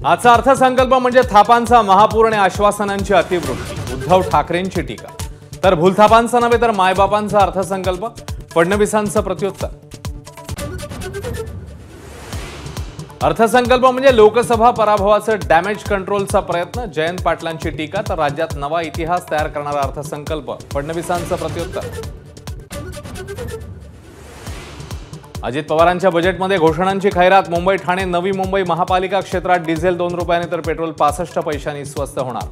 आजचा अर्थसंकल्प म्हणजे थापांचा महापूर आणि आश्वासनांची अतिवृष्टी। उद्धव ठाकरेंची टीका। तर भूलथापांचा नव्हे तर मायबापांचा अर्थसंकल्प, फडणवीसांचं प्रत्युत्तर। अर्थसंकल्प म्हणजे लोकसभा पराभवाचं डॅमेज कंट्रोलचा प्रयत्न, जयंत पाटलांची टीका। तर राज्यात नवा इतिहास तयार करणारा अर्थसंकल्प, फडणवीसांचं प्रत्युत्तर। अजित पवारांच्या बजेटमध्ये घोषणांची खैरात। मुंबई ठाणे नवी मुंबई महापालिका क्षेत्रात डिझेल 2 रुपयांनी तर पेट्रोल 65 पैशांनी स्वस्त होणार।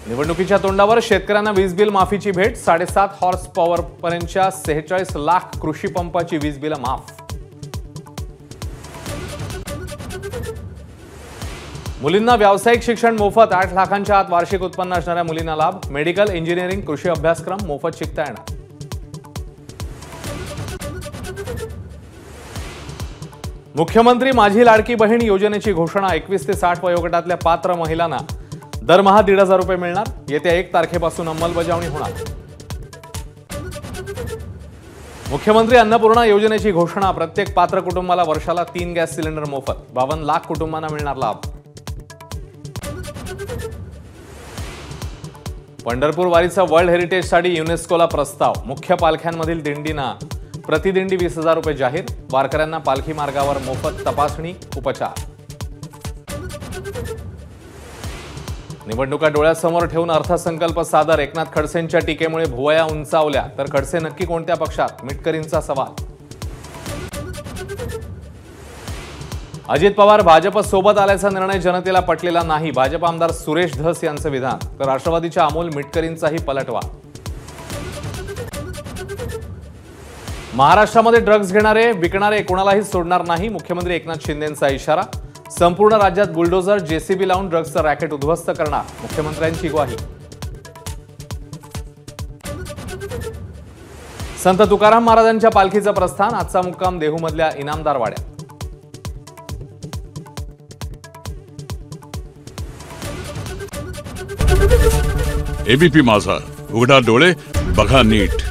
निवडणुकीच्या तोंडावर शेतकऱ्यांना वीज बिल माफीची भेट। 7.5 हॉर्स पॉवर पर्यंतच्या 46 लाख कृषी पंपाची वीज बिल माफ। मुलींना व्यावसायिक शिक्षण मोफत। 8 लाखांच्या आत वार्षिक उत्पन्न असणाऱ्या मुलींना लाभ। मेडिकल, इंजिनिअरिंग, कृषी अभ्यासक्रम मोफत शिकता येणार। मुख्यमंत्री माझी लाडकी बहीण योजनेची घोषणा। 21 ते 60 वयोगटातल्या पात्र महिलांना दरमहा 1,500 रुपये मिळणार। येत्या 1 तारखेपासून अंमलबजावणी होणार। मुख्यमंत्री अन्नपूर्णा योजनेची घोषणा। प्रत्येक पात्र कुटुंबाला वर्षाला 3 गॅस सिलेंडर मोफत। 52 लाख कुटुंबांना मिळणार लाभ। पंढरपूर वारीचा वर्ल्ड हेरिटेजसाठी युनेस्कोला प्रस्ताव। मुख्य पालख्यांमधील दिंडींना प्रतिदिंडी 20,000 रुपये जाहीर। वारकऱ्यांना पालखी मार्गावर मोफत तपासणी, उपचार। निवडणुका डोळ्यासमोर ठेवून अर्थसंकल्प सादर। एकनाथ खडसेंच्या टीकेमुळे भुवया उंचावल्या, तर खडसे नक्की कोणत्या पक्षात? मिटकरींचा सवाल। अजित पवार भाजप सोबत आल्याचा निर्णय जनतेला पटलेला नाही। भाजप आमदार सुरेश धस यांचं विधान। तर राष्ट्रवादीच्या अमोल मिटकरींचाही पलटवार। महाराष्ट्रामध्ये ड्रग्ज घेणारे, विकणारे कोणालाही सोडणार नाही। मुख्यमंत्री एकनाथ शिंदेंचा इशारा। संपूर्ण राज्यात बुलडोझर, जेसीबी लावून ड्रग्जचं रॅकेट उद्ध्वस्त करणार, मुख्यमंत्र्यांची ग्वाही। संत तुकाराम महाराजांच्या पालखीचं प्रस्थान। आजचा मुक्काम देहूमधल्या इनामदार वाड्यात। एबीपी माझा, उघडा डोळे बघा नीट।